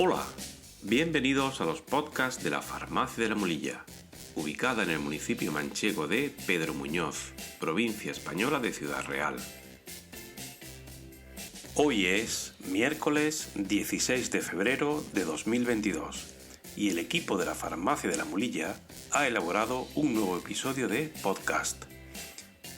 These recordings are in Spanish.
Hola, bienvenidos a los podcasts de la Farmacia de la Molilla, ubicada en el municipio manchego de Pedro Muñoz, provincia española de Ciudad Real. Hoy es miércoles 16 de febrero de 2022 y el equipo de la Farmacia de la Molilla ha elaborado un nuevo episodio de podcast.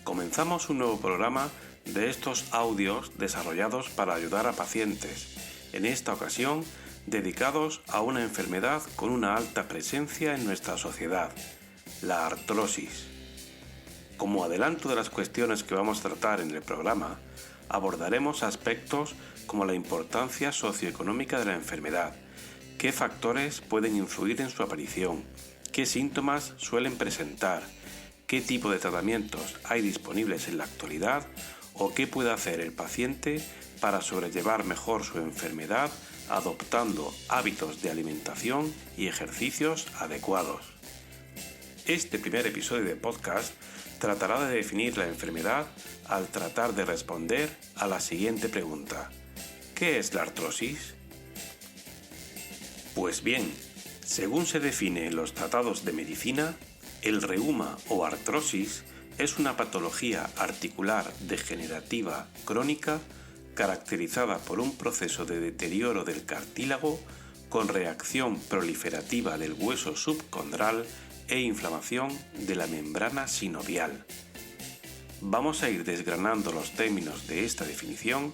Comenzamos un nuevo programa de estos audios desarrollados para ayudar a pacientes, en esta ocasión dedicados a una enfermedad con una alta presencia en nuestra sociedad, la artrosis. Como adelanto de las cuestiones que vamos a tratar en el programa, abordaremos aspectos como la importancia socioeconómica de la enfermedad, qué factores pueden influir en su aparición, qué síntomas suelen presentar, qué tipo de tratamientos hay disponibles en la actualidad o qué puede hacer el paciente para sobrellevar mejor su enfermedad adoptando hábitos de alimentación y ejercicios adecuados. Este primer episodio de podcast tratará de definir la enfermedad al tratar de responder a la siguiente pregunta: ¿qué es la artrosis? Pues bien, según se define en los tratados de medicina, el reuma o artrosis es una patología articular degenerativa crónica caracterizada por un proceso de deterioro del cartílago con reacción proliferativa del hueso subcondral e inflamación de la membrana sinovial. Vamos a ir desgranando los términos de esta definición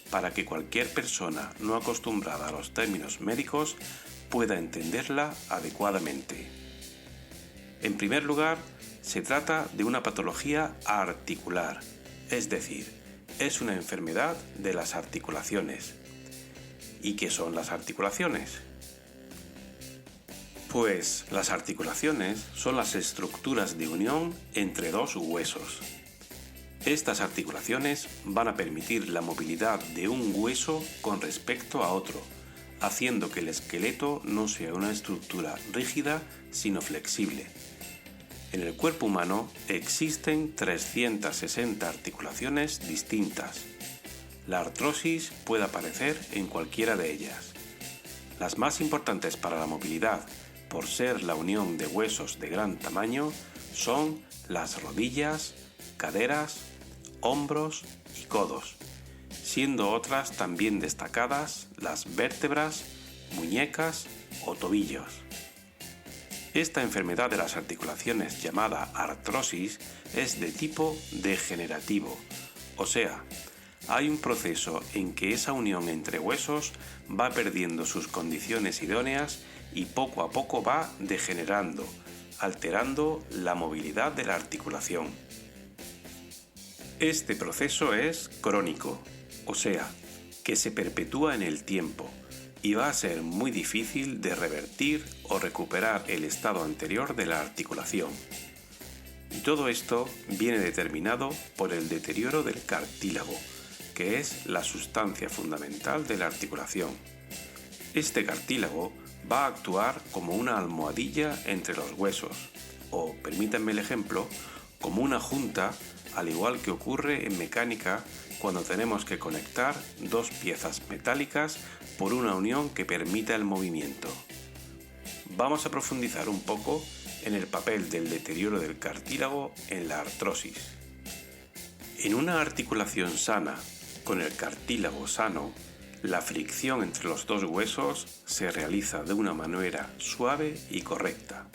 para que cualquier persona no acostumbrada a los términos médicos pueda entenderla adecuadamente. En primer lugar, se trata de una patología articular, es decir, es una enfermedad de las articulaciones. ¿Y qué son las articulaciones? Pues las articulaciones son las estructuras de unión entre dos huesos. Estas articulaciones van a permitir la movilidad de un hueso con respecto a otro, haciendo que el esqueleto no sea una estructura rígida, sino flexible. En el cuerpo humano existen 360 articulaciones distintas. La artrosis puede aparecer en cualquiera de ellas. Las más importantes para la movilidad, por ser la unión de huesos de gran tamaño, son las rodillas, caderas, hombros y codos, siendo otras también destacadas las vértebras, muñecas o tobillos. Esta enfermedad de las articulaciones llamada artrosis es de tipo degenerativo, o sea, hay un proceso en que esa unión entre huesos va perdiendo sus condiciones idóneas y poco a poco va degenerando, alterando la movilidad de la articulación. Este proceso es crónico, o sea, que se perpetúa en el tiempo y va a ser muy difícil de revertir o recuperar el estado anterior de la articulación. Y todo esto viene determinado por el deterioro del cartílago, que es la sustancia fundamental de la articulación. Este cartílago va a actuar como una almohadilla entre los huesos, o, permítanme el ejemplo, como una junta, al igual que ocurre en mecánica cuando tenemos que conectar dos piezas metálicas por una unión que permita el movimiento. Vamos a profundizar un poco en el papel del deterioro del cartílago en la artrosis. En una articulación sana, con el cartílago sano, la fricción entre los dos huesos se realiza de una manera suave y correcta.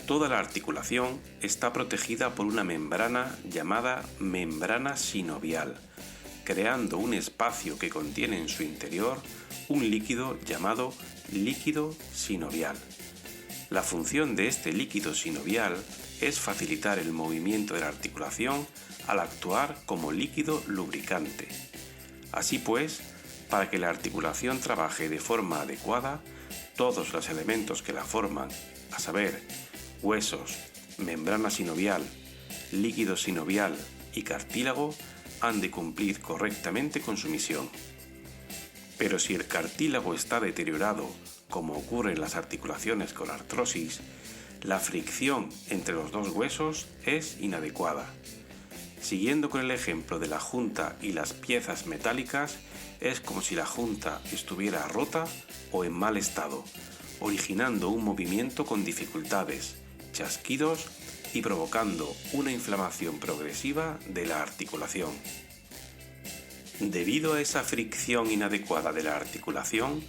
Toda la articulación está protegida por una membrana llamada membrana sinovial, creando un espacio que contiene en su interior un líquido llamado líquido sinovial. La función de este líquido sinovial es facilitar el movimiento de la articulación al actuar como líquido lubricante. Así pues, para que la articulación trabaje de forma adecuada, todos los elementos que la forman, a saber, huesos, membrana sinovial, líquido sinovial y cartílago, han de cumplir correctamente con su misión. Pero si el cartílago está deteriorado, como ocurre en las articulaciones con artrosis, la fricción entre los dos huesos es inadecuada. Siguiendo con el ejemplo de la junta y las piezas metálicas, es como si la junta estuviera rota o en mal estado, originando un movimiento con dificultades, chasquidos y provocando una inflamación progresiva de la articulación. Debido a esa fricción inadecuada de la articulación,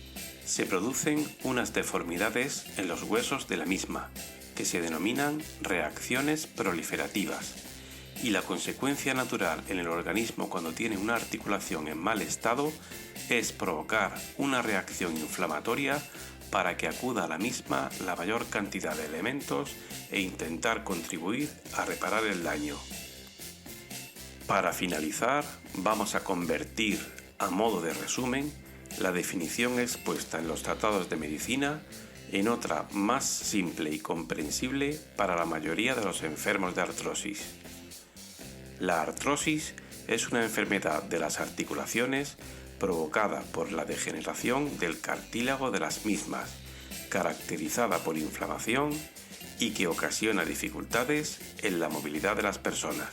se producen unas deformidades en los huesos de la misma, que se denominan reacciones proliferativas, y la consecuencia natural en el organismo cuando tiene una articulación en mal estado es provocar una reacción inflamatoria para que acuda a la misma la mayor cantidad de elementos e intentar contribuir a reparar el daño. Para finalizar, vamos a convertir, a modo de resumen, la definición expuesta en los tratados de medicina en otra más simple y comprensible para la mayoría de los enfermos de artrosis. La artrosis es una enfermedad de las articulaciones provocada por la degeneración del cartílago de las mismas, caracterizada por inflamación y que ocasiona dificultades en la movilidad de las personas.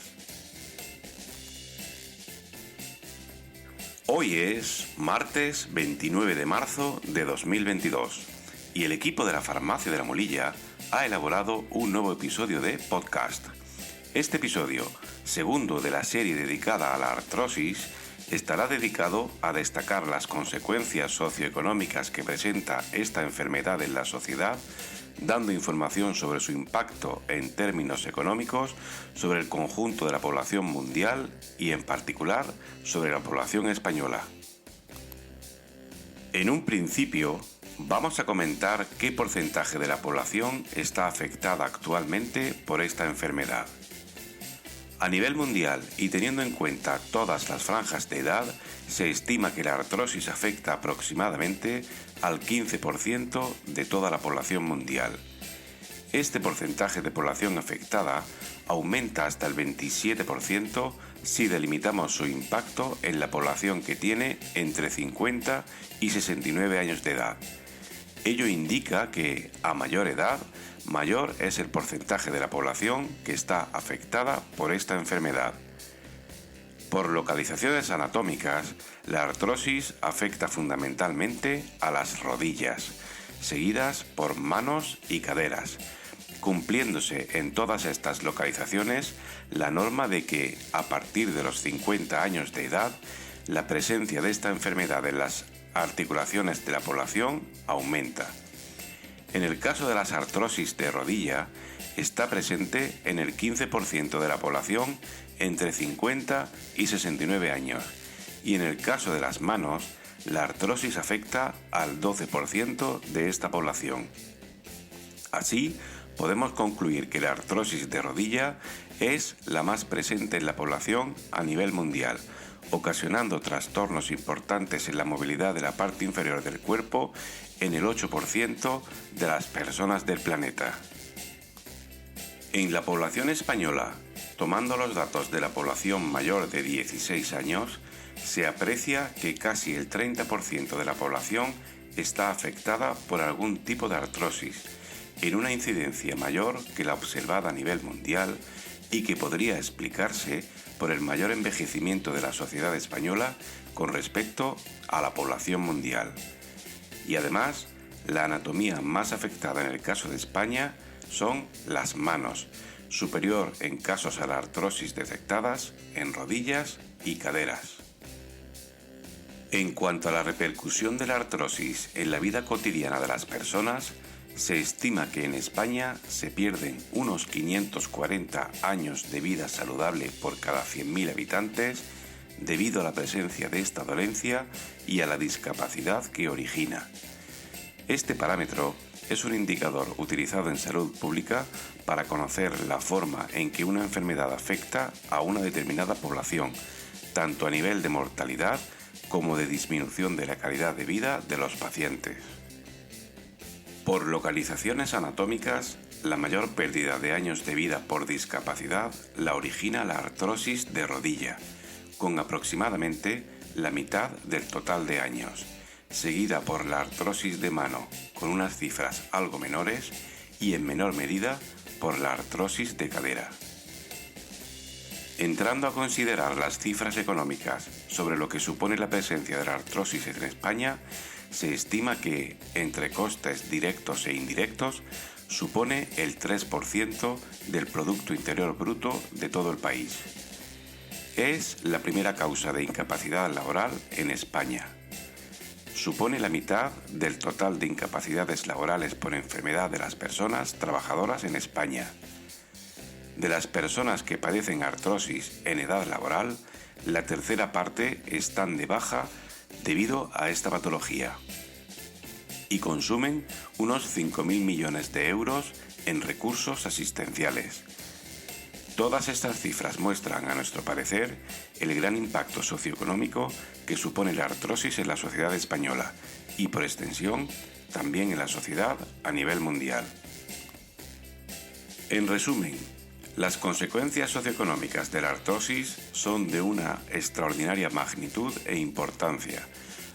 Hoy es martes 29 de marzo de 2022 y el equipo de la Farmacia de la Molilla ha elaborado un nuevo episodio de podcast. Este episodio, segundo de la serie dedicada a la artrosis, estará dedicado a destacar las consecuencias socioeconómicas que presenta esta enfermedad en la sociedad, dando información sobre su impacto en términos económicos sobre el conjunto de la población mundial y en particular sobre la población española. En un principio, vamos a comentar qué porcentaje de la población está afectada actualmente por esta enfermedad. A nivel mundial y teniendo en cuenta todas las franjas de edad, se estima que la artrosis afecta aproximadamente al 15% de toda la población mundial. Este porcentaje de población afectada aumenta hasta el 27% si delimitamos su impacto en la población que tiene entre 50 y 69 años de edad. Ello indica que, a mayor edad, mayor es el porcentaje de la población que está afectada por esta enfermedad. Por localizaciones anatómicas, la artrosis afecta fundamentalmente a las rodillas, seguidas por manos y caderas, cumpliéndose en todas estas localizaciones la norma de que, a partir de los 50 años de edad, la presencia de esta enfermedad en las articulaciones de la población aumenta. En el caso de las artrosis de rodilla, está presente en el 15% de la población entre 50 y 69 años, y en el caso de las manos, la artrosis afecta al 12% de esta población. Así, podemos concluir que la artrosis de rodilla es la más presente en la población a nivel mundial, ocasionando trastornos importantes en la movilidad de la parte inferior del cuerpo en el 8% de las personas del planeta. En la población española, tomando los datos de la población mayor de 16 años, se aprecia que casi el 30% de la población está afectada por algún tipo de artrosis, en una incidencia mayor que la observada a nivel mundial y que podría explicarse por el mayor envejecimiento de la sociedad española con respecto a la población mundial. Y además, la anatomía más afectada en el caso de España son las manos, superior en casos a la artrosis detectadas en rodillas y caderas. En cuanto a la repercusión de la artrosis en la vida cotidiana de las personas, se estima que en España se pierden unos 540 años de vida saludable por cada 100.000 habitantes debido a la presencia de esta dolencia y a la discapacidad que origina. Este parámetro es un indicador utilizado en salud pública para conocer la forma en que una enfermedad afecta a una determinada población, tanto a nivel de mortalidad como de disminución de la calidad de vida de los pacientes. Por localizaciones anatómicas, la mayor pérdida de años de vida por discapacidad la origina la artrosis de rodilla, con aproximadamente la mitad del total de años, seguida por la artrosis de mano, con unas cifras algo menores, y en menor medida por la artrosis de cadera. Entrando a considerar las cifras económicas sobre lo que supone la presencia de la artrosis en España, se estima que, entre costes directos e indirectos, supone el 3% del Producto Interior Bruto de todo el país. Es la primera causa de incapacidad laboral en España. Supone la mitad del total de incapacidades laborales por enfermedad de las personas trabajadoras en España. De las personas que padecen artrosis en edad laboral, la tercera parte están de baja debido a esta patología y consumen unos 5.000 millones de euros en recursos asistenciales. Todas estas cifras muestran, a nuestro parecer, el gran impacto socioeconómico que supone la artrosis en la sociedad española y, por extensión, también en la sociedad a nivel mundial. En resumen, las consecuencias socioeconómicas de la artrosis son de una extraordinaria magnitud e importancia,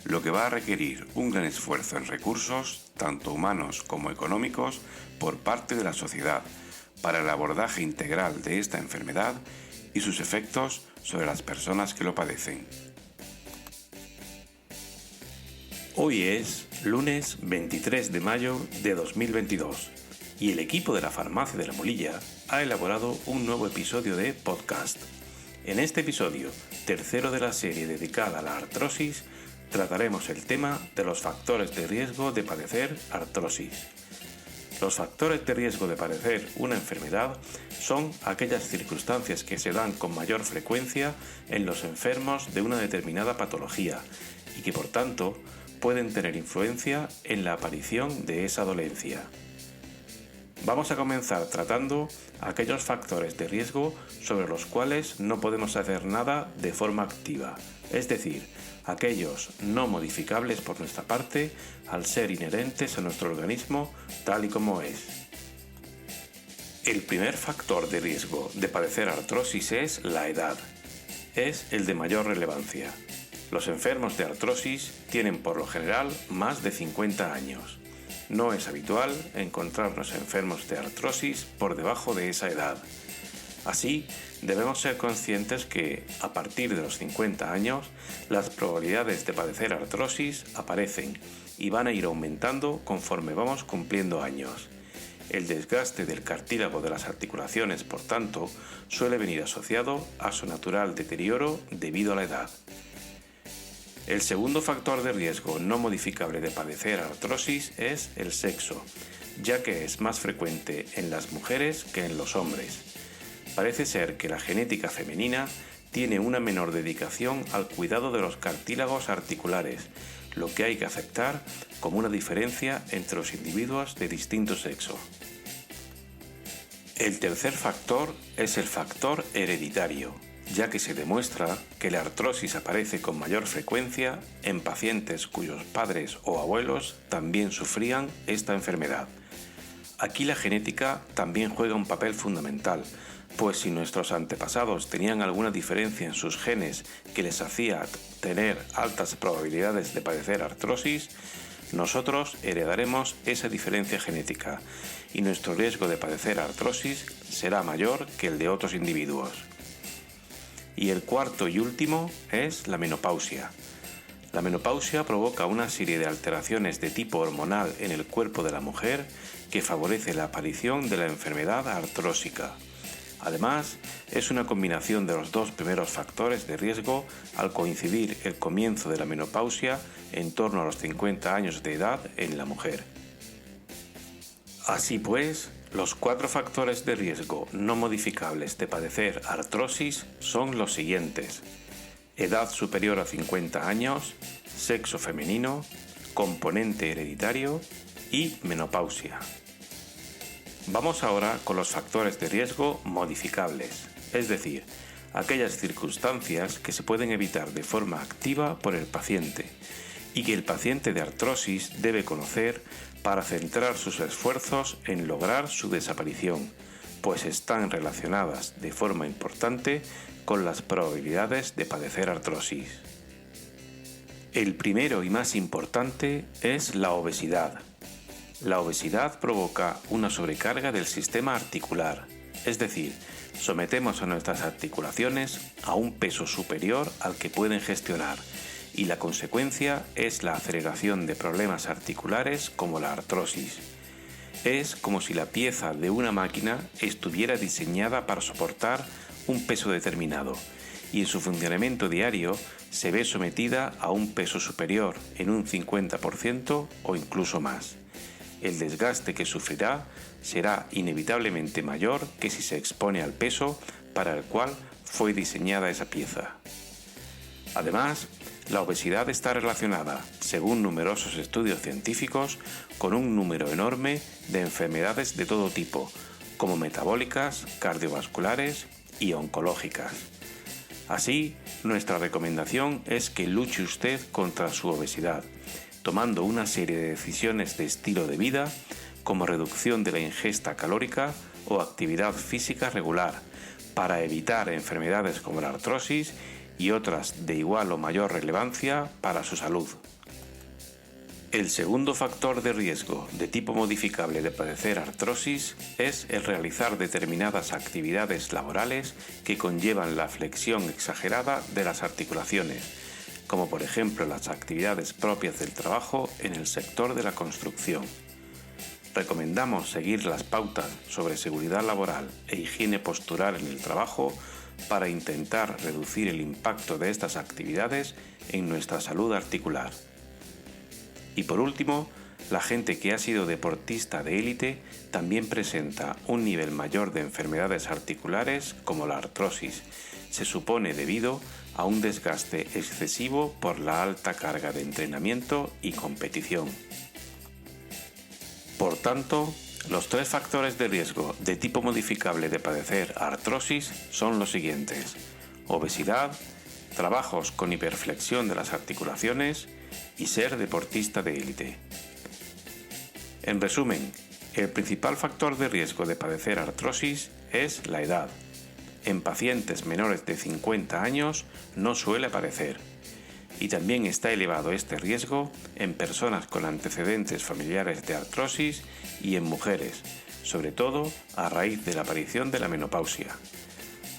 lo que va a requerir un gran esfuerzo en recursos, tanto humanos como económicos, por parte de la sociedad, para el abordaje integral de esta enfermedad y sus efectos sobre las personas que lo padecen. Hoy es lunes 23 de mayo de 2022 y el equipo de la Farmacia de la Molilla ha elaborado un nuevo episodio de podcast. En este episodio, tercero de la serie dedicada a la artrosis, trataremos el tema de los factores de riesgo de padecer artrosis. Los factores de riesgo de padecer una enfermedad son aquellas circunstancias que se dan con mayor frecuencia en los enfermos de una determinada patología y que por tanto pueden tener influencia en la aparición de esa dolencia. Vamos a comenzar tratando aquellos factores de riesgo sobre los cuales no podemos hacer nada de forma activa, es decir, aquellos no modificables por nuestra parte al ser inherentes a nuestro organismo tal y como es. El primer factor de riesgo de padecer artrosis es la edad. Es el de mayor relevancia. Los enfermos de artrosis tienen por lo general más de 50 años. No es habitual encontrarnos enfermos de artrosis por debajo de esa edad. Así, debemos ser conscientes que, a partir de los 50 años, las probabilidades de padecer artrosis aparecen y van a ir aumentando conforme vamos cumpliendo años. El desgaste del cartílago de las articulaciones, por tanto, suele venir asociado a su natural deterioro debido a la edad. El segundo factor de riesgo no modificable de padecer artrosis es el sexo, ya que es más frecuente en las mujeres que en los hombres. Parece ser que la genética femenina tiene una menor dedicación al cuidado de los cartílagos articulares, lo que hay que aceptar como una diferencia entre los individuos de distinto sexo. El tercer factor es el factor hereditario, ya que se demuestra que la artrosis aparece con mayor frecuencia en pacientes cuyos padres o abuelos también sufrían esta enfermedad. Aquí la genética también juega un papel fundamental, pues si nuestros antepasados tenían alguna diferencia en sus genes que les hacía tener altas probabilidades de padecer artrosis, nosotros heredaremos esa diferencia genética y nuestro riesgo de padecer artrosis será mayor que el de otros individuos. Y el cuarto y último es la menopausia. La menopausia provoca una serie de alteraciones de tipo hormonal en el cuerpo de la mujer que favorece la aparición de la enfermedad artrósica. Además, es una combinación de los dos primeros factores de riesgo al coincidir el comienzo de la menopausia en torno a los 50 años de edad en la mujer. Así pues, los 4 factores de riesgo no modificables de padecer artrosis son los siguientes: edad superior a 50 años, sexo femenino, componente hereditario y menopausia. Vamos ahora con los factores de riesgo modificables, es decir, aquellas circunstancias que se pueden evitar de forma activa por el paciente y que el paciente de artrosis debe conocer para centrar sus esfuerzos en lograr su desaparición, pues están relacionadas de forma importante con las probabilidades de padecer artrosis. El primero y más importante es la obesidad. La obesidad provoca una sobrecarga del sistema articular, es decir, sometemos a nuestras articulaciones a un peso superior al que pueden gestionar, y la consecuencia es la aceleración de problemas articulares como la artrosis. Es como si la pieza de una máquina estuviera diseñada para soportar un peso determinado, y en su funcionamiento diario se ve sometida a un peso superior en un 50% o incluso más. El desgaste que sufrirá será inevitablemente mayor que si se expone al peso para el cual fue diseñada esa pieza. Además, la obesidad está relacionada, según numerosos estudios científicos, con un número enorme de enfermedades de todo tipo, como metabólicas, cardiovasculares y oncológicas. Así, nuestra recomendación es que luche usted contra su obesidad, tomando una serie de decisiones de estilo de vida, como reducción de la ingesta calórica o actividad física regular, para evitar enfermedades como la artrosis y otras de igual o mayor relevancia para su salud. El segundo factor de riesgo de tipo modificable de padecer artrosis es el realizar determinadas actividades laborales que conllevan la flexión exagerada de las articulaciones, como por ejemplo las actividades propias del trabajo en el sector de la construcción. Recomendamos seguir las pautas sobre seguridad laboral e higiene postural en el trabajo para intentar reducir el impacto de estas actividades en nuestra salud articular. Y por último, la gente que ha sido deportista de élite también presenta un nivel mayor de enfermedades articulares como la artrosis, se supone debido a un desgaste excesivo por la alta carga de entrenamiento y competición. Por tanto, los 3 factores de riesgo de tipo modificable de padecer artrosis son los siguientes: obesidad, trabajos con hiperflexión de las articulaciones y ser deportista de élite. En resumen, el principal factor de riesgo de padecer artrosis es la edad. En pacientes menores de 50 años no suele aparecer, y también está elevado este riesgo en personas con antecedentes familiares de artrosis y en mujeres, sobre todo a raíz de la aparición de la menopausia.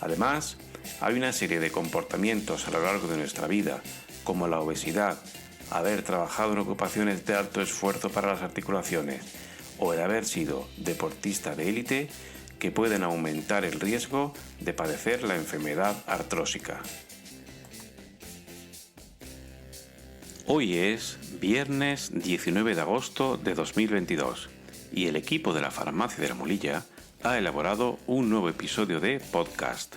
Además, hay una serie de comportamientos a lo largo de nuestra vida, como la obesidad, haber trabajado en ocupaciones de alto esfuerzo para las articulaciones o el haber sido deportista de élite, que pueden aumentar el riesgo de padecer la enfermedad artrósica. Hoy es viernes 19 de agosto de 2022 y el equipo de la Farmacia de la Molilla ha elaborado un nuevo episodio de podcast.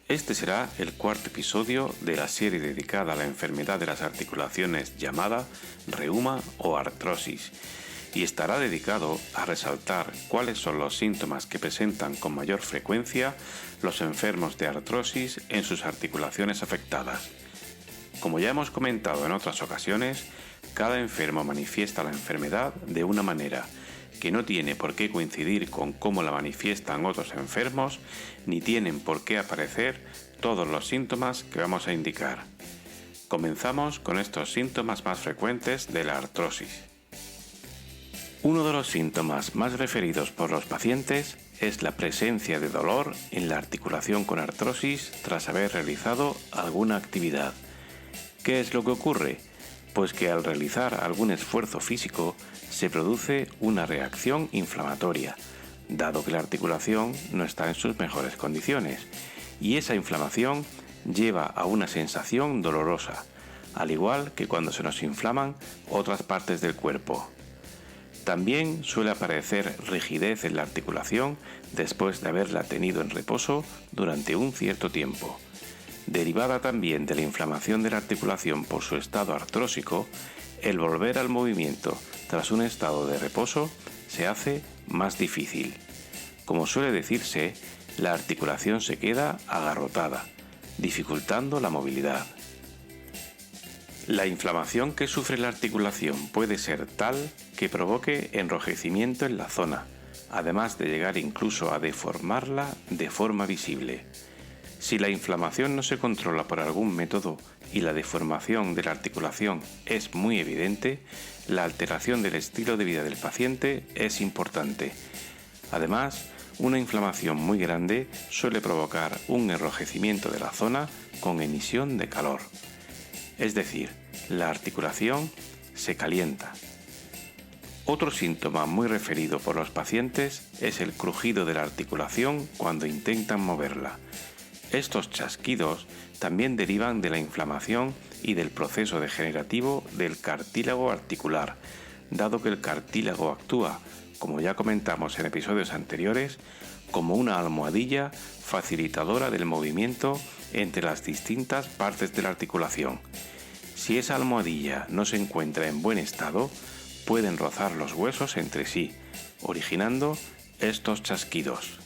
Este será el 4º episodio de la serie dedicada a la enfermedad de las articulaciones llamada reuma o artrosis, y estará dedicado a resaltar cuáles son los síntomas que presentan con mayor frecuencia los enfermos de artrosis en sus articulaciones afectadas. Como ya hemos comentado en otras ocasiones, cada enfermo manifiesta la enfermedad de una manera que no tiene por qué coincidir con cómo la manifiestan otros enfermos, ni tienen por qué aparecer todos los síntomas que vamos a indicar. Comenzamos con estos síntomas más frecuentes de la artrosis. Uno de los síntomas más referidos por los pacientes es la presencia de dolor en la articulación con artrosis tras haber realizado alguna actividad. ¿Qué es lo que ocurre? Pues que al realizar algún esfuerzo físico se produce una reacción inflamatoria, dado que la articulación no está en sus mejores condiciones, y esa inflamación lleva a una sensación dolorosa, al igual que cuando se nos inflaman otras partes del cuerpo. También suele aparecer rigidez en la articulación después de haberla tenido en reposo durante un cierto tiempo. Derivada también de la inflamación de la articulación por su estado artrósico, el volver al movimiento tras un estado de reposo se hace más difícil. Como suele decirse, la articulación se queda agarrotada, dificultando la movilidad. La inflamación que sufre la articulación puede ser tal que provoque enrojecimiento en la zona, además de llegar incluso a deformarla de forma visible. Si la inflamación no se controla por algún método y la deformación de la articulación es muy evidente, la alteración del estilo de vida del paciente es importante. Además, una inflamación muy grande suele provocar un enrojecimiento de la zona con emisión de calor. Es decir, la articulación se calienta. Otro síntoma muy referido por los pacientes es el crujido de la articulación cuando intentan moverla. Estos chasquidos también derivan de la inflamación y del proceso degenerativo del cartílago articular, dado que el cartílago actúa, como ya comentamos en episodios anteriores, como una almohadilla facilitadora del movimiento entre las distintas partes de la articulación. Si esa almohadilla no se encuentra en buen estado, pueden rozar los huesos entre sí, originando estos chasquidos.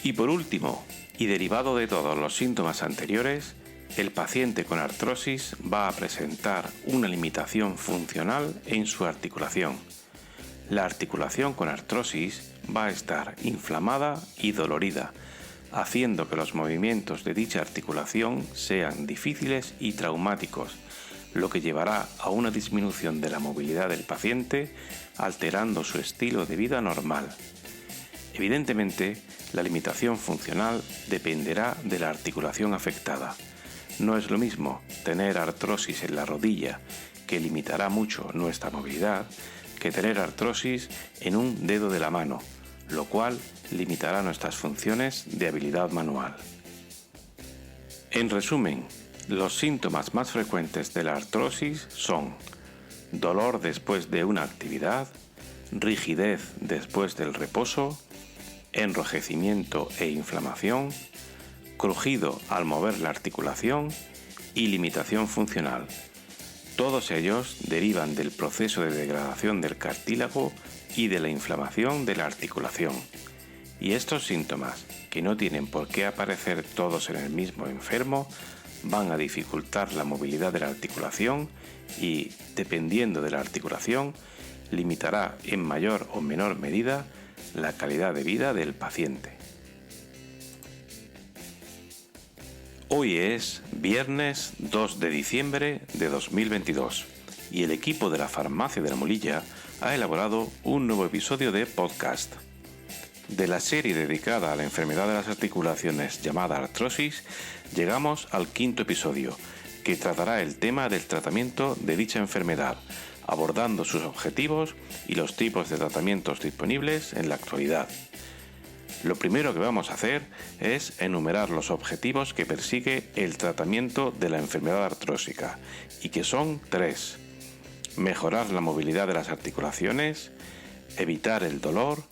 Y por último, y derivado de todos los síntomas anteriores, el paciente con artrosis va a presentar una limitación funcional en su articulación. La articulación con artrosis va a estar inflamada y dolorida, haciendo que los movimientos de dicha articulación sean difíciles y traumáticos, lo que llevará a una disminución de la movilidad del paciente, alterando su estilo de vida normal. Evidentemente, la limitación funcional dependerá de la articulación afectada. No es lo mismo tener artrosis en la rodilla, que limitará mucho nuestra movilidad, que tener artrosis en un dedo de la mano, lo cual limitará nuestras funciones de habilidad manual. En resumen, los síntomas más frecuentes de la artrosis son dolor después de una actividad, rigidez después del reposo, enrojecimiento e inflamación, crujido al mover la articulación y limitación funcional. Todos ellos derivan del proceso de degradación del cartílago y de la inflamación de la articulación. Y estos síntomas, que no tienen por qué aparecer todos en el mismo enfermo, van a dificultar la movilidad de la articulación y, dependiendo de la articulación, limitará en mayor o menor medida la calidad de vida del paciente. Hoy es viernes 2 de diciembre de 2022 y el equipo de la Farmacia de la Molilla ha elaborado un nuevo episodio de podcast. De la serie dedicada a la enfermedad de las articulaciones llamada artrosis, llegamos al quinto episodio, que tratará el tema del tratamiento de dicha enfermedad, abordando sus objetivos y los tipos de tratamientos disponibles en la actualidad. Lo primero que vamos a hacer es enumerar los objetivos que persigue el tratamiento de la enfermedad artrósica, y que son 3. Mejorar la movilidad de las articulaciones, evitar el dolor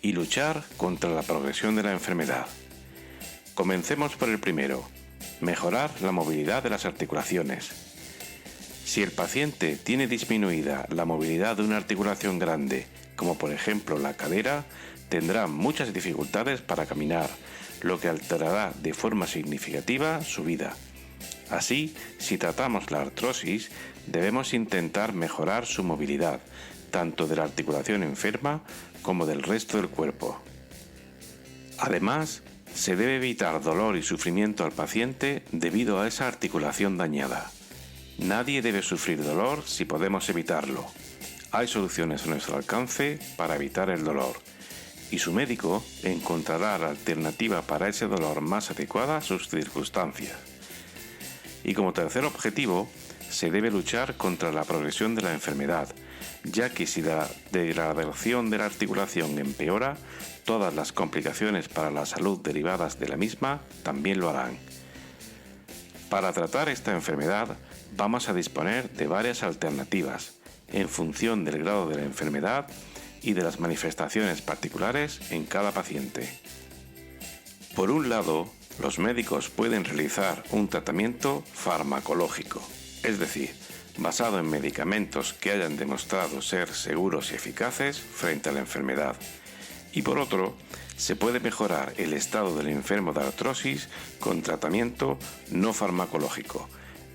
y luchar contra la progresión de la enfermedad. Comencemos por el primero, mejorar la movilidad de las articulaciones. Si el paciente tiene disminuida la movilidad de una articulación grande, como por ejemplo la cadera, tendrá muchas dificultades para caminar, lo que alterará de forma significativa su vida. Así, si tratamos la artrosis, debemos intentar mejorar su movilidad, tanto de la articulación enferma como del resto del cuerpo. Además, se debe evitar dolor y sufrimiento al paciente debido a esa articulación dañada. Nadie debe sufrir dolor si podemos evitarlo. Hay soluciones a nuestro alcance para evitar el dolor, y su médico encontrará la alternativa para ese dolor más adecuada a sus circunstancias. Y como tercer objetivo, se debe luchar contra la progresión de la enfermedad, ya que si la degradación de la articulación empeora, todas las complicaciones para la salud derivadas de la misma también lo harán. Para tratar esta enfermedad, vamos a disponer de varias alternativas, en función del grado de la enfermedad y de las manifestaciones particulares en cada paciente. Por un lado, los médicos pueden realizar un tratamiento farmacológico, es decir, basado en medicamentos que hayan demostrado ser seguros y eficaces frente a la enfermedad. Y por otro, se puede mejorar el estado del enfermo de artrosis con tratamiento no farmacológico,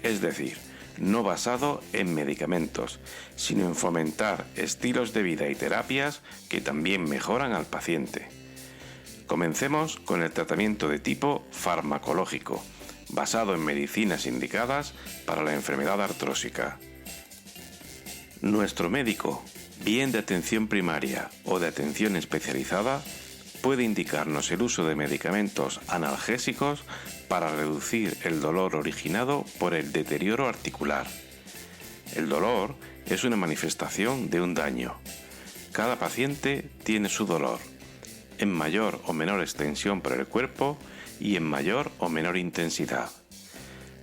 es decir, no basado en medicamentos, sino en fomentar estilos de vida y terapias que también mejoran al paciente. Comencemos con el tratamiento de tipo farmacológico, basado en medicinas indicadas para la enfermedad artrósica. Nuestro médico, bien de atención primaria o de atención especializada, puede indicarnos el uso de medicamentos analgésicos para reducir el dolor originado por el deterioro articular. El dolor es una manifestación de un daño. Cada paciente tiene su dolor, en mayor o menor extensión por el cuerpo y en mayor o menor intensidad.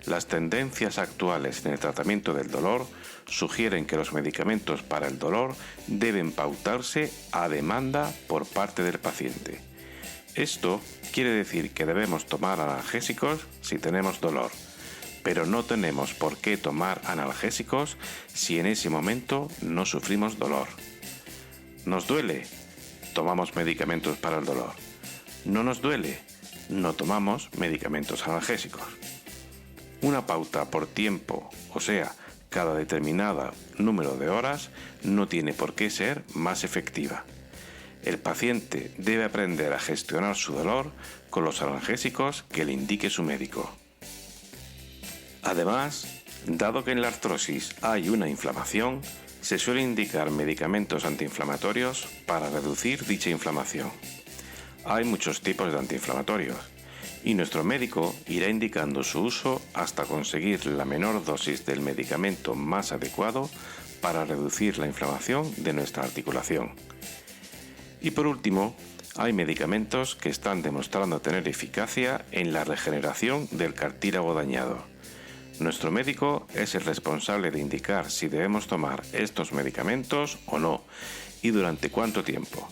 Las tendencias actuales en el tratamiento del dolor sugieren que los medicamentos para el dolor deben pautarse a demanda por parte del paciente. Esto quiere decir que debemos tomar analgésicos si tenemos dolor, pero no tenemos por qué tomar analgésicos si en ese momento no sufrimos dolor. ¿Nos duele? Tomamos medicamentos para el dolor. ¿No nos duele? No tomamos medicamentos analgésicos. Una pauta por tiempo, o sea, cada determinado número de horas, no tiene por qué ser más efectiva. El paciente debe aprender a gestionar su dolor con los analgésicos que le indique su médico. Además, dado que en la artrosis hay una inflamación, se suele indicar medicamentos antiinflamatorios para reducir dicha inflamación. Hay muchos tipos de antiinflamatorios y nuestro médico irá indicando su uso hasta conseguir la menor dosis del medicamento más adecuado para reducir la inflamación de nuestra articulación. Y por último, hay medicamentos que están demostrando tener eficacia en la regeneración del cartílago dañado. Nuestro médico es el responsable de indicar si debemos tomar estos medicamentos o no y durante cuánto tiempo.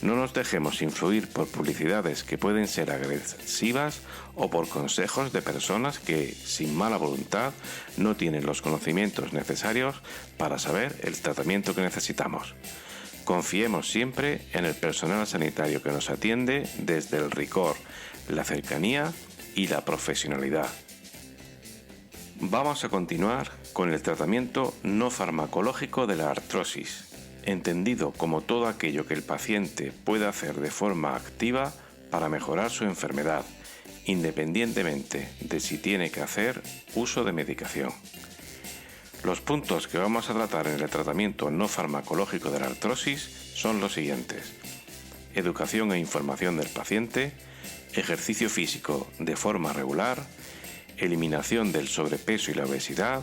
No nos dejemos influir por publicidades que pueden ser agresivas o por consejos de personas que, sin mala voluntad, no tienen los conocimientos necesarios para saber el tratamiento que necesitamos. Confiemos siempre en el personal sanitario que nos atiende desde el rigor, la cercanía y la profesionalidad. Vamos a continuar con el tratamiento no farmacológico de la artrosis, entendido como todo aquello que el paciente puede hacer de forma activa para mejorar su enfermedad, independientemente de si tiene que hacer uso de medicación. Los puntos que vamos a tratar en el tratamiento no farmacológico de la artrosis son los siguientes: educación e información del paciente, ejercicio físico de forma regular, eliminación del sobrepeso y la obesidad,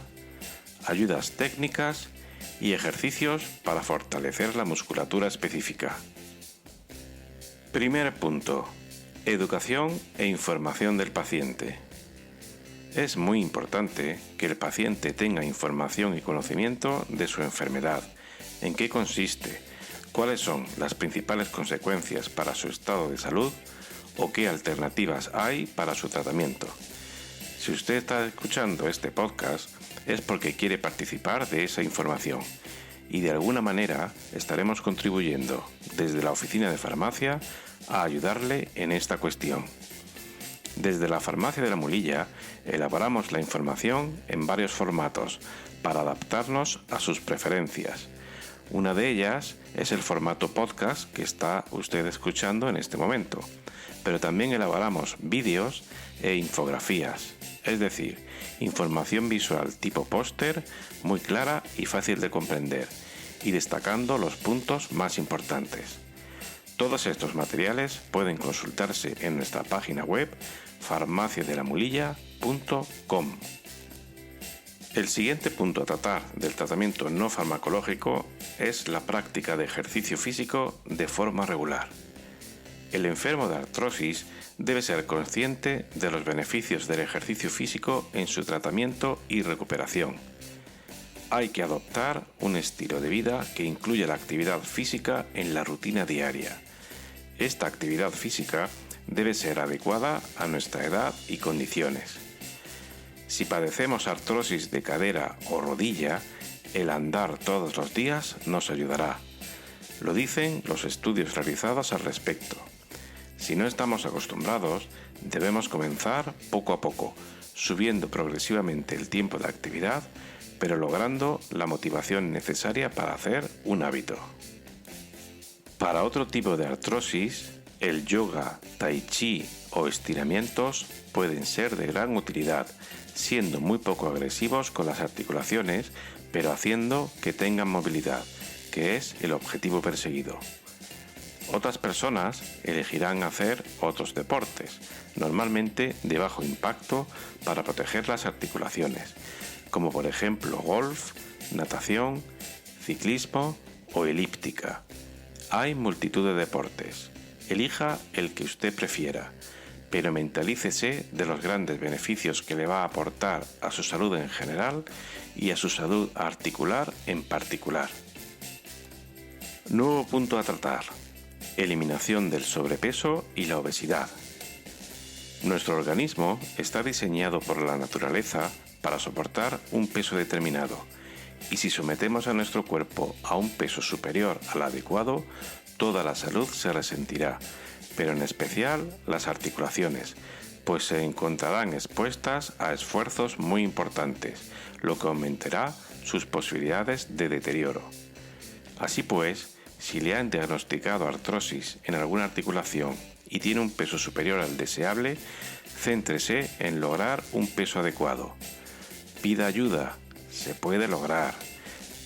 ayudas técnicas y ejercicios para fortalecer la musculatura específica. Primer punto: educación e información del paciente. Es muy importante que el paciente tenga información y conocimiento de su enfermedad, en qué consiste, cuáles son las principales consecuencias para su estado de salud o qué alternativas hay para su tratamiento. Si usted está escuchando este podcast es porque quiere participar de esa información y de alguna manera estaremos contribuyendo desde la oficina de farmacia a ayudarle en esta cuestión. Desde la Farmacia de la Mulilla elaboramos la información en varios formatos para adaptarnos a sus preferencias. Una de ellas es el formato podcast que está usted escuchando en este momento, pero también elaboramos vídeos e infografías, es decir, información visual tipo póster muy clara y fácil de comprender y destacando los puntos más importantes. Todos estos materiales pueden consultarse en nuestra página web farmaciadelamulilla.com. El siguiente punto a tratar del tratamiento no farmacológico es la práctica de ejercicio físico de forma regular. El enfermo de artrosis debe ser consciente de los beneficios del ejercicio físico en su tratamiento y recuperación. Hay que adoptar un estilo de vida que incluya la actividad física en la rutina diaria. Esta actividad física debe ser adecuada a nuestra edad y condiciones. Si padecemos artrosis de cadera o rodilla, el andar todos los días nos ayudará. Lo dicen los estudios realizados al respecto. Si no estamos acostumbrados, debemos comenzar poco a poco, subiendo progresivamente el tiempo de actividad, pero logrando la motivación necesaria para hacer un hábito. Para otro tipo de artrosis, el yoga, tai chi o estiramientos pueden ser de gran utilidad, siendo muy poco agresivos con las articulaciones, pero haciendo que tengan movilidad, que es el objetivo perseguido. Otras personas elegirán hacer otros deportes, normalmente de bajo impacto para proteger las articulaciones, como por ejemplo golf, natación, ciclismo o elíptica. Hay multitud de deportes. Elija el que usted prefiera, pero mentalícese de los grandes beneficios que le va a aportar a su salud en general y a su salud articular en particular. Nuevo punto a tratar: eliminación del sobrepeso y la obesidad. Nuestro organismo está diseñado por la naturaleza para soportar un peso determinado, y si sometemos a nuestro cuerpo a un peso superior al adecuado, toda la salud se resentirá, pero en especial las articulaciones, pues se encontrarán expuestas a esfuerzos muy importantes, lo que aumentará sus posibilidades de deterioro. Así pues, si le han diagnosticado artrosis en alguna articulación y tiene un peso superior al deseable, céntrese en lograr un peso adecuado. Pida ayuda, se puede lograr.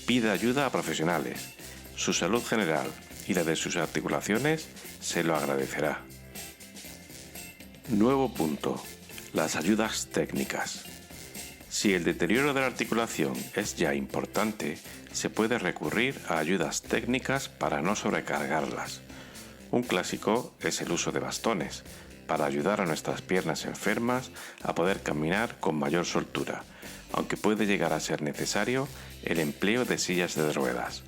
Pida ayuda a profesionales. Su salud general y la de sus articulaciones se lo agradecerá. Nuevo punto: las ayudas técnicas. Si el deterioro de la articulación es ya importante, se puede recurrir a ayudas técnicas para no sobrecargarlas. Un clásico es el uso de bastones, para ayudar a nuestras piernas enfermas a poder caminar con mayor soltura, aunque puede llegar a ser necesario el empleo de sillas de ruedas.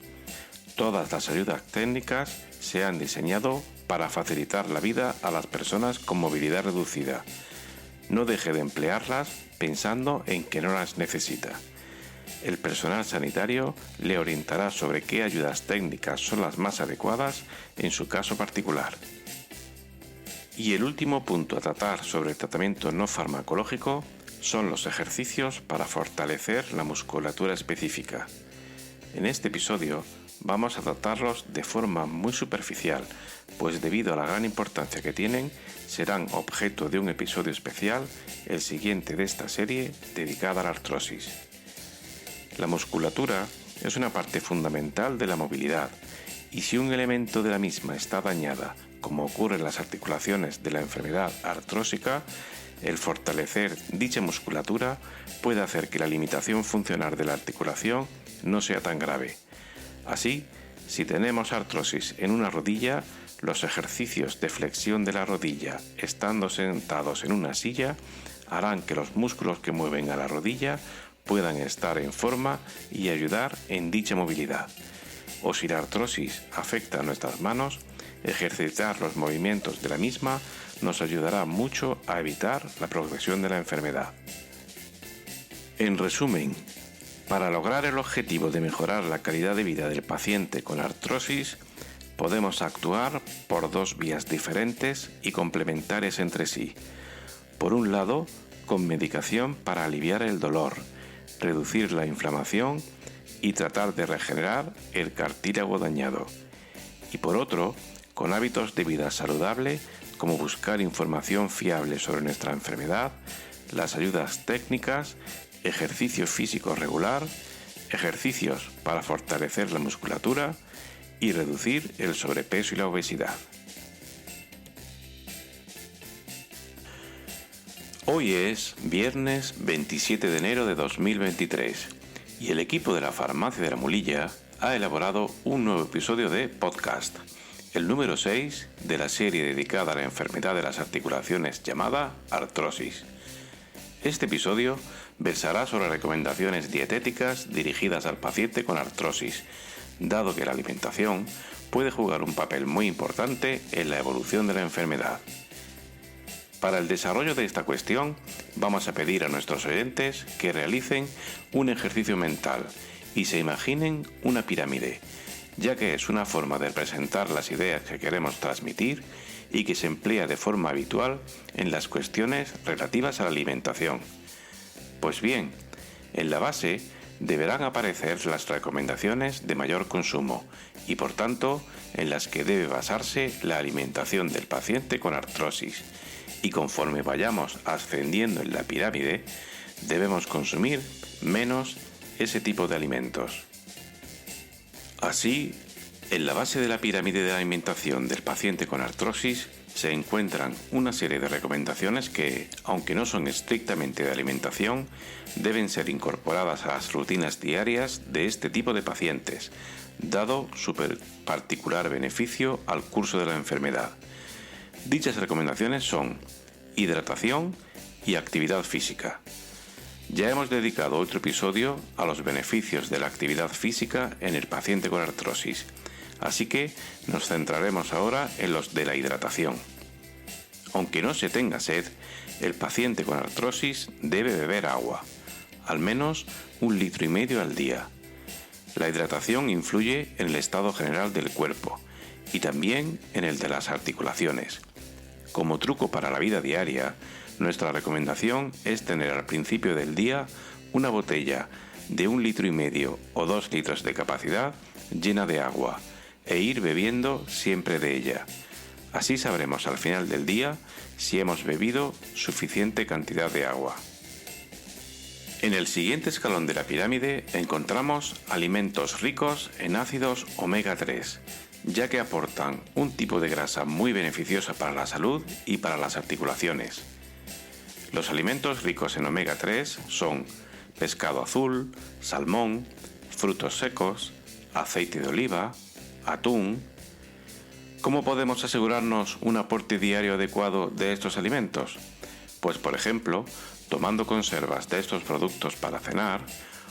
Todas las ayudas técnicas se han diseñado para facilitar la vida a las personas con movilidad reducida. No deje de emplearlas pensando en que no las necesita. El personal sanitario le orientará sobre qué ayudas técnicas son las más adecuadas en su caso particular. Y el último punto a tratar sobre el tratamiento no farmacológico son los ejercicios para fortalecer la musculatura específica. En este episodio vamos a tratarlos de forma muy superficial, pues debido a la gran importancia que tienen, serán objeto de un episodio especial, el siguiente de esta serie, dedicada a la artrosis. La musculatura es una parte fundamental de la movilidad, y si un elemento de la misma está dañada, como ocurre en las articulaciones de la enfermedad artrósica, el fortalecer dicha musculatura puede hacer que la limitación funcional de la articulación no sea tan grave. Así, si tenemos artrosis en una rodilla, los ejercicios de flexión de la rodilla estando sentados en una silla harán que los músculos que mueven a la rodilla puedan estar en forma y ayudar en dicha movilidad. O si la artrosis afecta a nuestras manos, ejercitar los movimientos de la misma nos ayudará mucho a evitar la progresión de la enfermedad. En resumen, para lograr el objetivo de mejorar la calidad de vida del paciente con artrosis, podemos actuar por dos vías diferentes y complementarias entre sí. Por un lado, con medicación para aliviar el dolor, reducir la inflamación y tratar de regenerar el cartílago dañado. Y por otro, con hábitos de vida saludable, como buscar información fiable sobre nuestra enfermedad, las ayudas técnicas, ejercicio físico regular, ejercicios para fortalecer la musculatura y reducir el sobrepeso y la obesidad. Hoy es viernes 27 de enero de 2023 y el equipo de la Farmacia de la Mulilla ha elaborado un nuevo episodio de podcast, el número 6 de la serie dedicada a la enfermedad de las articulaciones llamada artrosis. Este episodio versará sobre recomendaciones dietéticas dirigidas al paciente con artrosis, dado que la alimentación puede jugar un papel muy importante en la evolución de la enfermedad. Para el desarrollo de esta cuestión, vamos a pedir a nuestros oyentes que realicen un ejercicio mental y se imaginen una pirámide, ya que es una forma de representar las ideas que queremos transmitir y que se emplea de forma habitual en las cuestiones relativas a la alimentación. Pues bien, en la base deberán aparecer las recomendaciones de mayor consumo y, por tanto, en las que debe basarse la alimentación del paciente con artrosis. Y conforme vayamos ascendiendo en la pirámide, debemos consumir menos ese tipo de alimentos. Así, En la base de la pirámide de la alimentación del paciente con artrosis se encuentran una serie de recomendaciones que, aunque no son estrictamente de alimentación, deben ser incorporadas a las rutinas diarias de este tipo de pacientes, dado su particular beneficio al curso de la enfermedad. Dichas recomendaciones son hidratación y actividad física. Ya hemos dedicado otro episodio a los beneficios de la actividad física en el paciente con artrosis, así que nos centraremos ahora en los de la hidratación. Aunque no se tenga sed, el paciente con artrosis debe beber agua, al menos 1,5 litros al día. La hidratación influye en el estado general del cuerpo y también en el de las articulaciones. Como truco para la vida diaria, nuestra recomendación es tener al principio del día una botella de 1,5 litros o 2 litros de capacidad llena de agua e ir bebiendo siempre de ella. Así sabremos al final del día si hemos bebido suficiente cantidad de agua. En el siguiente escalón de la pirámide encontramos alimentos ricos en ácidos omega 3, ya que aportan un tipo de grasa muy beneficiosa para la salud y para las articulaciones. Los alimentos ricos en omega 3 son pescado azul, salmón, frutos secos, aceite de oliva, atún. ¿Cómo podemos asegurarnos un aporte diario adecuado de estos alimentos? Pues por ejemplo, tomando conservas de estos productos para cenar,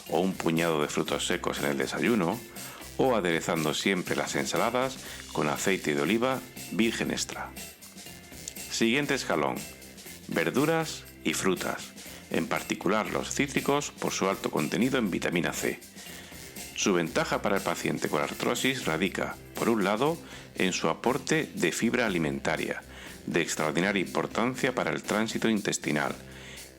o un puñado de frutos secos en el desayuno, o aderezando siempre las ensaladas con aceite de oliva virgen extra. Siguiente escalón: verduras y frutas, en particular los cítricos por su alto contenido en vitamina C. Su ventaja para el paciente con artrosis radica, por un lado, en su aporte de fibra alimentaria, de extraordinaria importancia para el tránsito intestinal,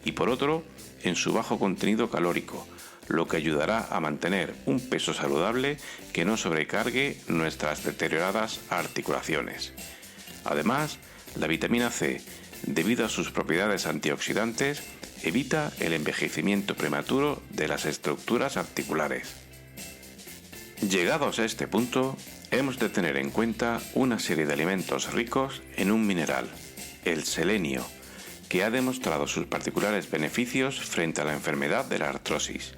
y por otro, en su bajo contenido calórico, lo que ayudará a mantener un peso saludable que no sobrecargue nuestras deterioradas articulaciones. Además, la vitamina C, debido a sus propiedades antioxidantes, evita el envejecimiento prematuro de las estructuras articulares. Llegados a este punto, hemos de tener en cuenta una serie de alimentos ricos en un mineral, el selenio, que ha demostrado sus particulares beneficios frente a la enfermedad de la artrosis.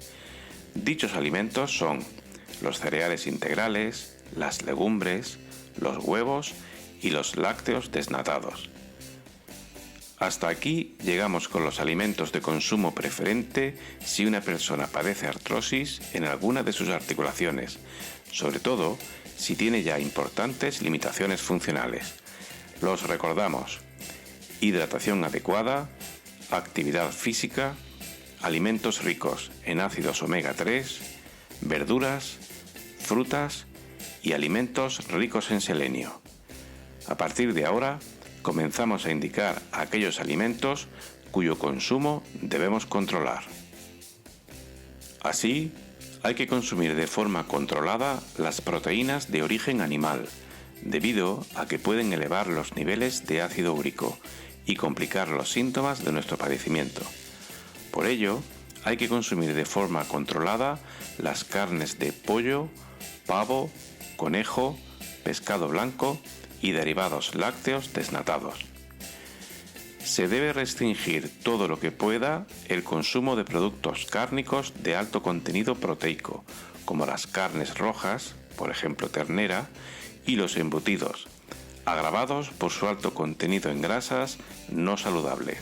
Dichos alimentos son los cereales integrales, las legumbres, los huevos y los lácteos desnatados. Hasta aquí llegamos con los alimentos de consumo preferente si una persona padece artrosis en alguna de sus articulaciones, sobre todo si tiene ya importantes limitaciones funcionales. Los recordamos: hidratación adecuada, actividad física, alimentos ricos en ácidos omega 3, verduras, frutas y alimentos ricos en selenio. A partir de ahora, comenzamos a indicar aquellos alimentos cuyo consumo debemos controlar. Así, hay que consumir de forma controlada las proteínas de origen animal, debido a que pueden elevar los niveles de ácido úrico y complicar los síntomas de nuestro padecimiento. Por ello, hay que consumir de forma controlada las carnes de pollo, pavo, conejo, pescado blanco y derivados lácteos desnatados. Se debe restringir todo lo que pueda el consumo de productos cárnicos de alto contenido proteico, como las carnes rojas, por ejemplo ternera, y los embutidos, agravados por su alto contenido en grasas no saludables.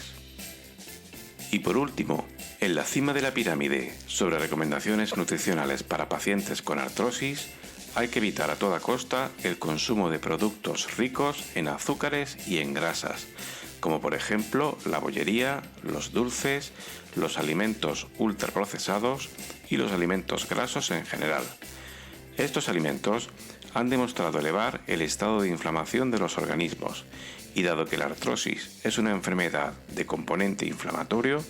Y por último, en la cima de la pirámide sobre recomendaciones nutricionales para pacientes con artrosis, hay que evitar a toda costa el consumo de productos ricos en azúcares y en grasas, como por ejemplo la bollería, los dulces, los alimentos ultraprocesados y los alimentos grasos en general. Estos alimentos han demostrado elevar el estado de inflamación de los organismos y dado que la artrosis es una enfermedad de componente inflamatorio,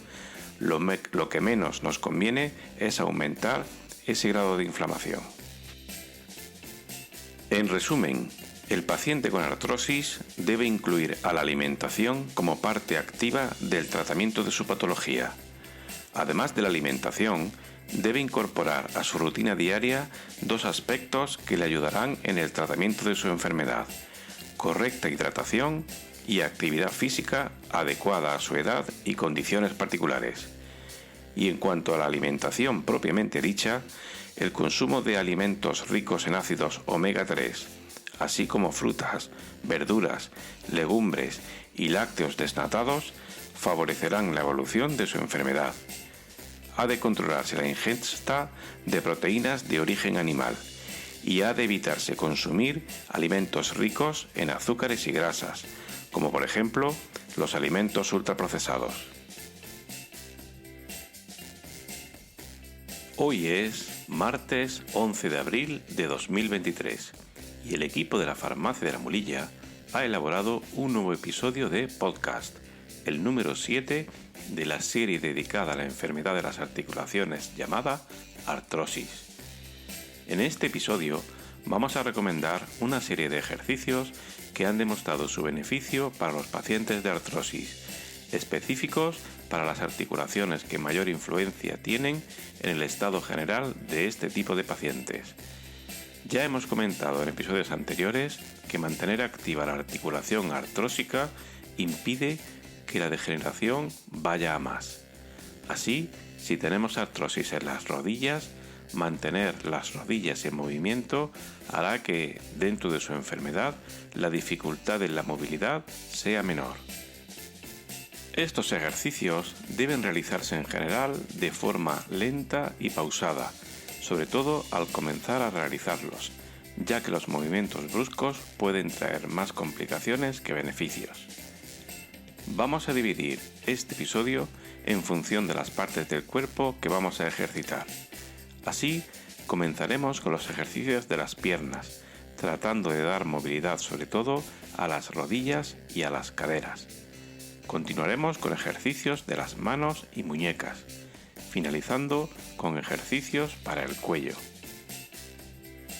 lo que menos nos conviene es aumentar ese grado de inflamación. En resumen, el paciente con artrosis debe incluir a la alimentación como parte activa del tratamiento de su patología. Además de la alimentación, debe incorporar a su rutina diaria 2 aspectos que le ayudarán en el tratamiento de su enfermedad: correcta hidratación y actividad física adecuada a su edad y condiciones particulares. Y en cuanto a la alimentación propiamente dicha, el consumo de alimentos ricos en ácidos omega 3, así como frutas, verduras, legumbres y lácteos desnatados, favorecerán la evolución de su enfermedad. Ha de controlarse la ingesta de proteínas de origen animal y ha de evitarse consumir alimentos ricos en azúcares y grasas, como por ejemplo los alimentos ultraprocesados. Hoy es martes 11 de abril de 2023 y el equipo de la Farmacia de la Mulilla ha elaborado un nuevo episodio de podcast, el número 7 de la serie dedicada a la enfermedad de las articulaciones llamada artrosis. En este episodio vamos a recomendar una serie de ejercicios que han demostrado su beneficio para los pacientes de artrosis, específicos para las articulaciones que mayor influencia tienen en el estado general de este tipo de pacientes. Ya hemos comentado en episodios anteriores que mantener activa la articulación artrósica impide que la degeneración vaya a más. Así, si tenemos artrosis en las rodillas, mantener las rodillas en movimiento hará que, dentro de su enfermedad, la dificultad en la movilidad sea menor. Estos ejercicios deben realizarse en general de forma lenta y pausada, sobre todo al comenzar a realizarlos, ya que los movimientos bruscos pueden traer más complicaciones que beneficios. Vamos a dividir este episodio en función de las partes del cuerpo que vamos a ejercitar. Así, comenzaremos con los ejercicios de las piernas, tratando de dar movilidad sobre todo a las rodillas y a las caderas. Continuaremos con ejercicios de las manos y muñecas, finalizando con ejercicios para el cuello.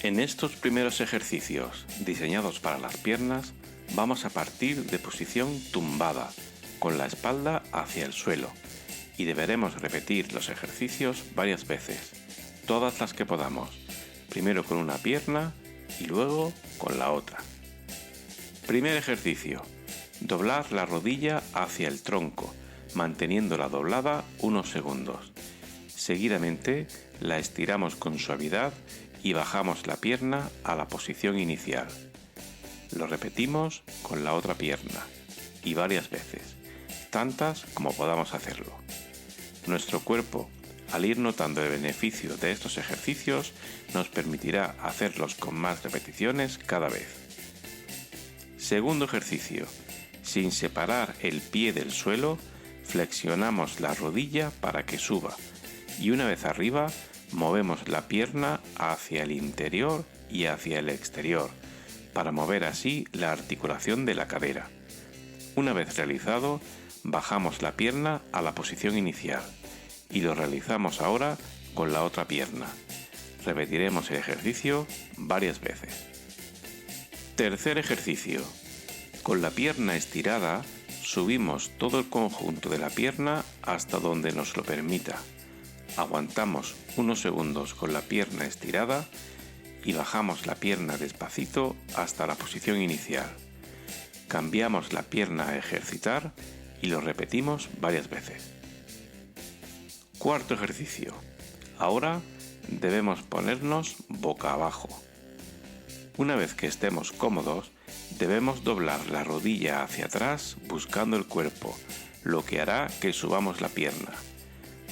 En estos primeros ejercicios, diseñados para las piernas, vamos a partir de posición tumbada, con la espalda hacia el suelo, y deberemos repetir los ejercicios varias veces, todas las que podamos, primero con una pierna y luego con la otra. Primer ejercicio: doblar la rodilla hacia el tronco, manteniéndola doblada unos segundos. Seguidamente la estiramos con suavidad y bajamos la pierna a la posición inicial. Lo repetimos con la otra pierna y varias veces, tantas como podamos hacerlo. Nuestro cuerpo, al ir notando el beneficio de estos ejercicios, nos permitirá hacerlos con más repeticiones cada vez. Segundo ejercicio: sin separar el pie del suelo, flexionamos la rodilla para que suba y una vez arriba, movemos la pierna hacia el interior y hacia el exterior, para mover así la articulación de la cadera. Una vez realizado, bajamos la pierna a la posición inicial y lo realizamos ahora con la otra pierna. Repetiremos el ejercicio varias veces. Tercer ejercicio: con la pierna estirada, subimos todo el conjunto de la pierna hasta donde nos lo permita. Aguantamos unos segundos con la pierna estirada y bajamos la pierna despacito hasta la posición inicial. Cambiamos la pierna a ejercitar y lo repetimos varias veces. Cuarto ejercicio: ahora debemos ponernos boca abajo. Una vez que estemos cómodos, debemos doblar la rodilla hacia atrás buscando el cuerpo, lo que hará que subamos la pierna.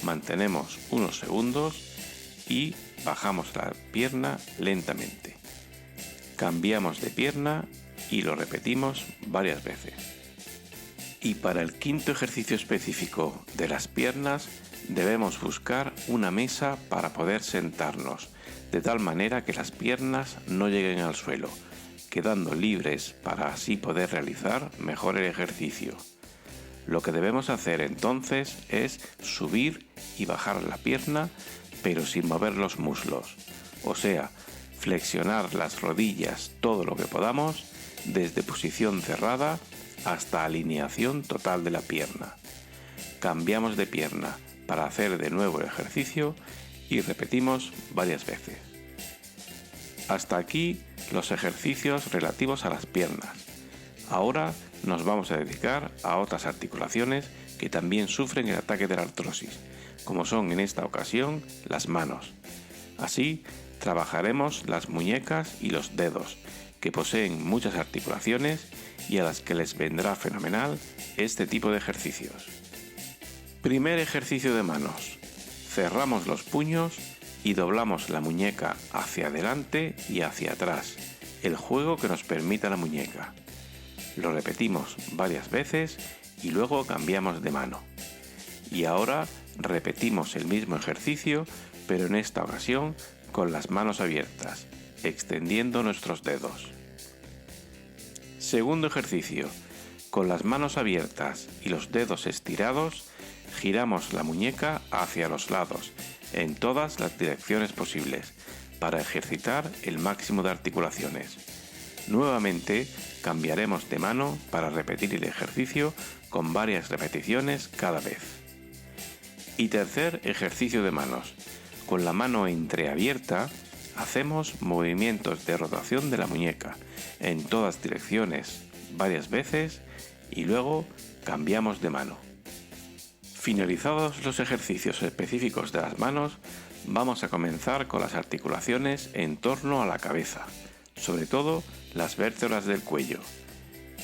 Mantenemos unos segundos y bajamos la pierna lentamente. Cambiamos de pierna y lo repetimos varias veces. Y para el quinto ejercicio específico de las piernas, debemos buscar una mesa para poder sentarnos, de tal manera que las piernas no lleguen al suelo, quedando libres para así poder realizar mejor el ejercicio. Lo que debemos hacer entonces es subir y bajar la pierna, pero sin mover los muslos, o sea, flexionar las rodillas todo lo que podamos, desde posición cerrada hasta alineación total de la pierna. Cambiamos de pierna para hacer de nuevo el ejercicio y repetimos varias veces. Hasta aquí los ejercicios relativos a las piernas. Ahora nos vamos a dedicar a otras articulaciones que también sufren el ataque de la artrosis, como son en esta ocasión las manos. Así, trabajaremos las muñecas y los dedos, que poseen muchas articulaciones y a las que les vendrá fenomenal este tipo de ejercicios. Primer ejercicio de manos. Cerramos los puños y doblamos la muñeca hacia adelante y hacia atrás, el juego que nos permita la muñeca. Lo repetimos varias veces y luego cambiamos de mano. Y ahora repetimos el mismo ejercicio, pero en esta ocasión con las manos abiertas, extendiendo nuestros dedos. Segundo ejercicio. Con las manos abiertas y los dedos estirados, giramos la muñeca hacia los lados, en todas las direcciones posibles, para ejercitar el máximo de articulaciones. Nuevamente, cambiaremos de mano para repetir el ejercicio con varias repeticiones cada vez. Y tercer ejercicio de manos. Con la mano entreabierta, hacemos movimientos de rotación de la muñeca en todas direcciones varias veces y luego cambiamos de mano. Finalizados los ejercicios específicos de las manos, vamos a comenzar con las articulaciones en torno a la cabeza, sobre todo las vértebras del cuello.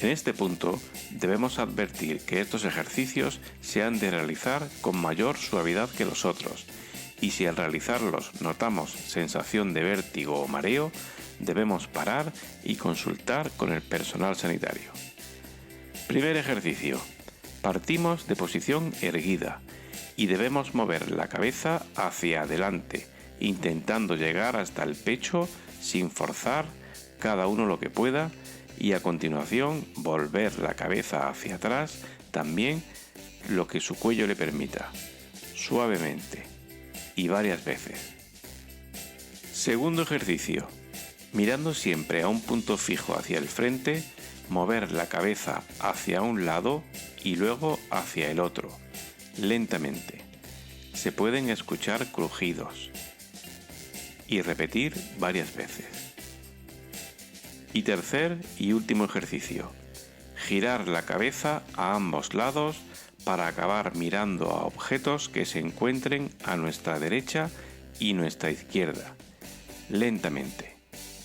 En este punto debemos advertir que estos ejercicios se han de realizar con mayor suavidad que los otros, y si al realizarlos notamos sensación de vértigo o mareo, debemos parar y consultar con el personal sanitario. Primer ejercicio. Partimos de posición erguida y debemos mover la cabeza hacia adelante, intentando llegar hasta el pecho sin forzar, cada uno lo que pueda, y a continuación volver la cabeza hacia atrás, también lo que su cuello le permita, suavemente y varias veces. Segundo ejercicio. Mirando siempre a un punto fijo hacia el frente, mover la cabeza hacia un lado y luego hacia el otro, lentamente. Se pueden escuchar crujidos. Y repetir varias veces. Y tercer y último ejercicio. Girar la cabeza a ambos lados para acabar mirando a objetos que se encuentren a nuestra derecha y nuestra izquierda, lentamente.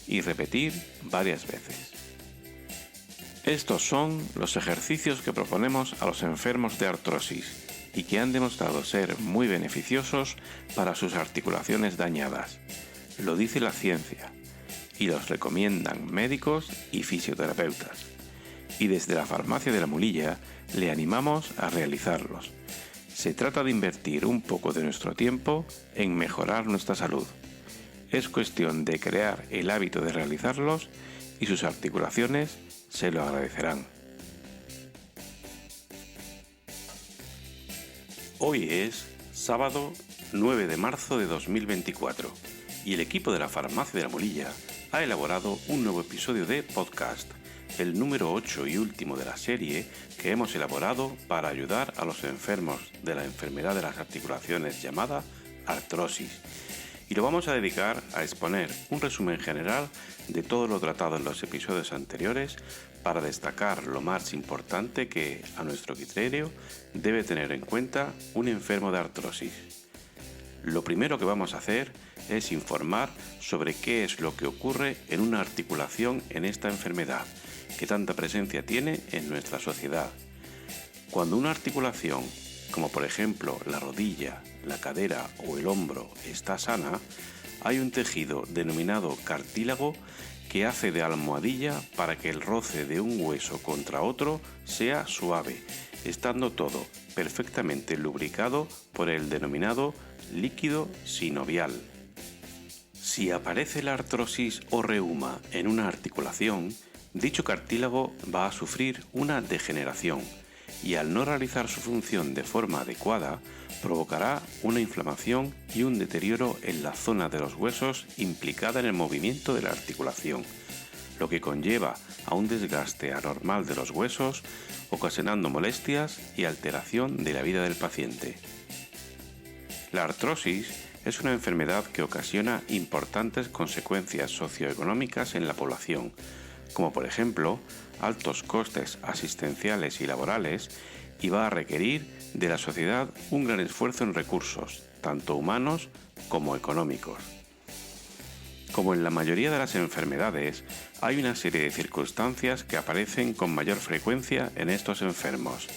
Y repetir varias veces. Estos son los ejercicios que proponemos a los enfermos de artrosis y que han demostrado ser muy beneficiosos para sus articulaciones dañadas. Lo dice la ciencia y los recomiendan médicos y fisioterapeutas. Y desde la Farmacia de la Mulilla le animamos a realizarlos. Se trata de invertir un poco de nuestro tiempo en mejorar nuestra salud. Es cuestión de crear el hábito de realizarlos y sus articulaciones se lo agradecerán. Hoy es sábado 9 de marzo de 2024 y el equipo de la Farmacia de la Mulilla ha elaborado un nuevo episodio de podcast, el número 8 y último de la serie que hemos elaborado para ayudar a los enfermos de la enfermedad de las articulaciones llamada artrosis. Y lo vamos a dedicar a exponer un resumen general de todo lo tratado en los episodios anteriores para destacar lo más importante que, a nuestro criterio, debe tener en cuenta un enfermo de artrosis. Lo primero que vamos a hacer es informar sobre qué es lo que ocurre en una articulación en esta enfermedad, que tanta presencia tiene en nuestra sociedad. Cuando una articulación, como por ejemplo la rodilla, la cadera o el hombro, está sana, hay un tejido denominado cartílago que hace de almohadilla para que el roce de un hueso contra otro sea suave, estando todo perfectamente lubricado por el denominado líquido sinovial. Si aparece la artrosis o reuma en una articulación, dicho cartílago va a sufrir una degeneración y al no realizar su función de forma adecuada, provocará una inflamación y un deterioro en la zona de los huesos implicada en el movimiento de la articulación, lo que conlleva a un desgaste anormal de los huesos, ocasionando molestias y alteración de la vida del paciente. La artrosis es una enfermedad que ocasiona importantes consecuencias socioeconómicas en la población, como por ejemplo altos costes asistenciales y laborales, y va a requerir de la sociedad un gran esfuerzo en recursos, tanto humanos como económicos. Como en la mayoría de las enfermedades, hay una serie de circunstancias que aparecen con mayor frecuencia en estos enfermos.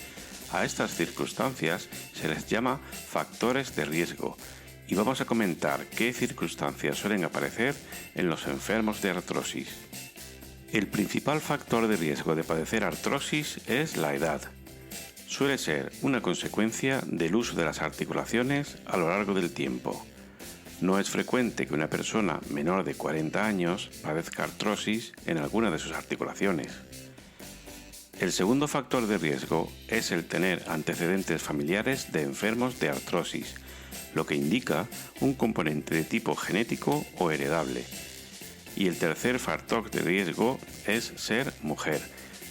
A estas circunstancias se les llama factores de riesgo y vamos a comentar qué circunstancias suelen aparecer en los enfermos de artrosis. El principal factor de riesgo de padecer artrosis es la edad. Suele ser una consecuencia del uso de las articulaciones a lo largo del tiempo. No es frecuente que una persona menor de 40 años padezca artrosis en alguna de sus articulaciones. El segundo factor de riesgo es el tener antecedentes familiares de enfermos de artrosis, lo que indica un componente de tipo genético o heredable. Y el tercer factor de riesgo es ser mujer,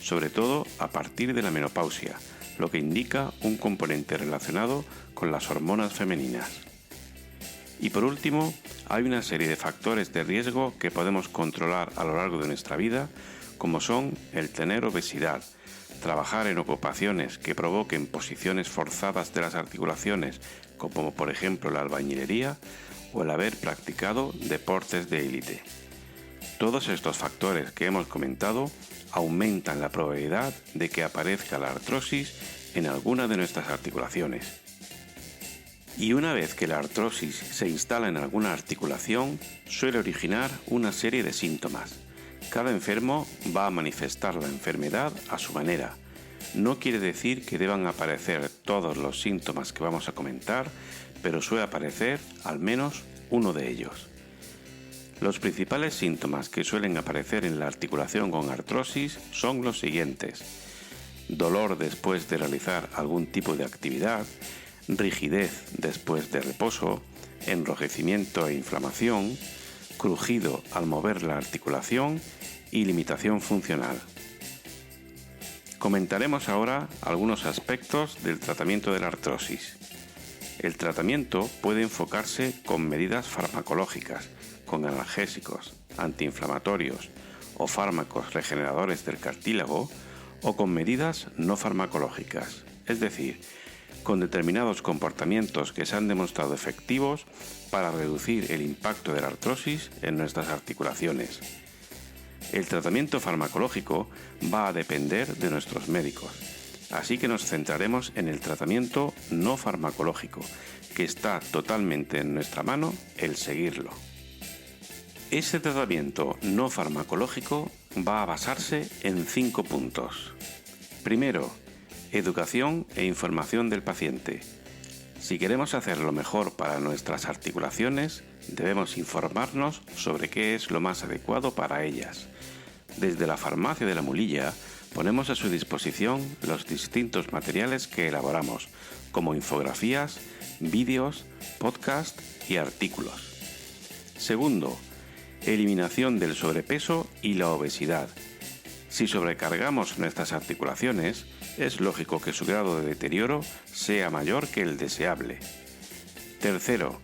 sobre todo a partir de la menopausia, lo que indica un componente relacionado con las hormonas femeninas. Y por último, hay una serie de factores de riesgo que podemos controlar a lo largo de nuestra vida, como son el tener obesidad, trabajar en ocupaciones que provoquen posiciones forzadas de las articulaciones, como por ejemplo la albañilería, o el haber practicado deportes de élite. Todos estos factores que hemos comentado aumentan la probabilidad de que aparezca la artrosis en alguna de nuestras articulaciones. Y una vez que la artrosis se instala en alguna articulación, suele originar una serie de síntomas. Cada enfermo va a manifestar la enfermedad a su manera. No quiere decir que deban aparecer todos los síntomas que vamos a comentar, pero suele aparecer al menos uno de ellos. Los principales síntomas que suelen aparecer en la articulación con artrosis son los siguientes: dolor después de realizar algún tipo de actividad, rigidez después de reposo, enrojecimiento e inflamación, crujido al mover la articulación y limitación funcional. Comentaremos ahora algunos aspectos del tratamiento de la artrosis. El tratamiento puede enfocarse con medidas farmacológicas, con analgésicos, antiinflamatorios o fármacos regeneradores del cartílago, o con medidas no farmacológicas, es decir, con determinados comportamientos que se han demostrado efectivos para reducir el impacto de la artrosis en nuestras articulaciones. El tratamiento farmacológico va a depender de nuestros médicos, así que nos centraremos en el tratamiento no farmacológico, que está totalmente en nuestra mano el seguirlo. Este tratamiento no farmacológico va a basarse en 5 puntos. Primero, educación e información del paciente. Si queremos hacer lo mejor para nuestras articulaciones, debemos informarnos sobre qué es lo más adecuado para ellas. Desde la farmacia de la Mulilla ponemos a su disposición los distintos materiales que elaboramos, como infografías, vídeos, podcasts y artículos. Segundo, eliminación del sobrepeso y la obesidad. Si sobrecargamos nuestras articulaciones, es lógico que su grado de deterioro sea mayor que el deseable. Tercero,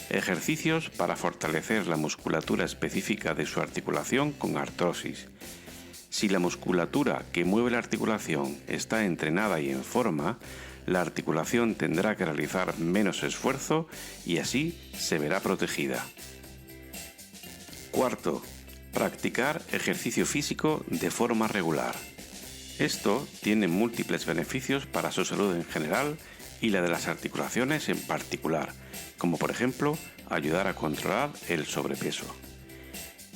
ejercicios para fortalecer la musculatura específica de su articulación con artrosis. Si la musculatura que mueve la articulación está entrenada y en forma, la articulación tendrá que realizar menos esfuerzo y así se verá protegida. Cuarto, practicar ejercicio físico de forma regular. Esto tiene múltiples beneficios para su salud en general y la de las articulaciones en particular, como por ejemplo ayudar a controlar el sobrepeso.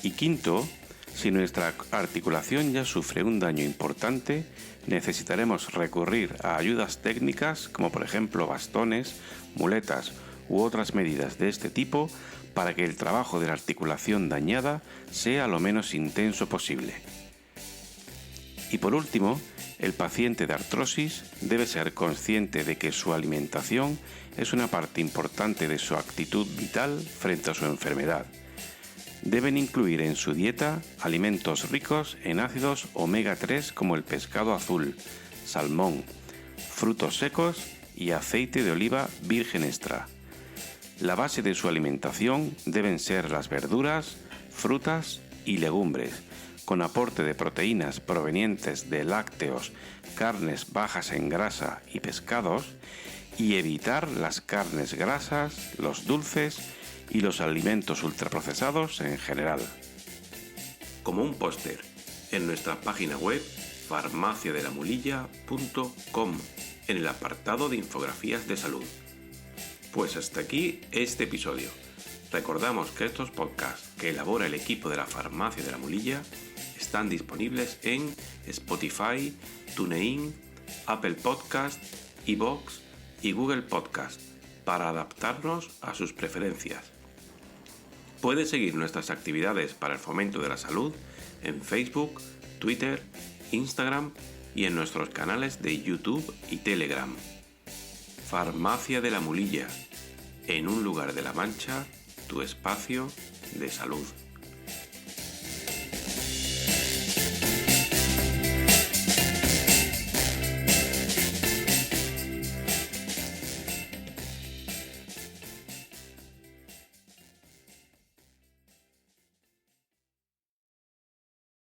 Y quinto, si nuestra articulación ya sufre un daño importante, necesitaremos recurrir a ayudas técnicas como por ejemplo bastones, muletas u otras medidas de este tipo para que el trabajo de la articulación dañada sea lo menos intenso posible. Y por último, el paciente de artrosis debe ser consciente de que su alimentación es una parte importante de su actitud vital frente a su enfermedad. Deben incluir en su dieta alimentos ricos en ácidos omega 3 como el pescado azul, salmón, frutos secos y aceite de oliva virgen extra. La base de su alimentación deben ser las verduras, frutas y legumbres, con aporte de proteínas provenientes de lácteos, carnes bajas en grasa y pescados, y evitar las carnes grasas, los dulces y los alimentos ultraprocesados en general. Como un póster, en nuestra página web farmaciadelamulilla.com, en el apartado de infografías de salud. Pues hasta aquí este episodio. Recordamos que estos podcasts que elabora el equipo de la Farmacia de la Mulilla están disponibles en Spotify, TuneIn, Apple Podcast, iVoox y Google Podcast para adaptarnos a sus preferencias. Puedes seguir nuestras actividades para el fomento de la salud en Facebook, Twitter, Instagram y en nuestros canales de YouTube y Telegram. Farmacia de la Mulilla, en un lugar de la Mancha, tu espacio de salud.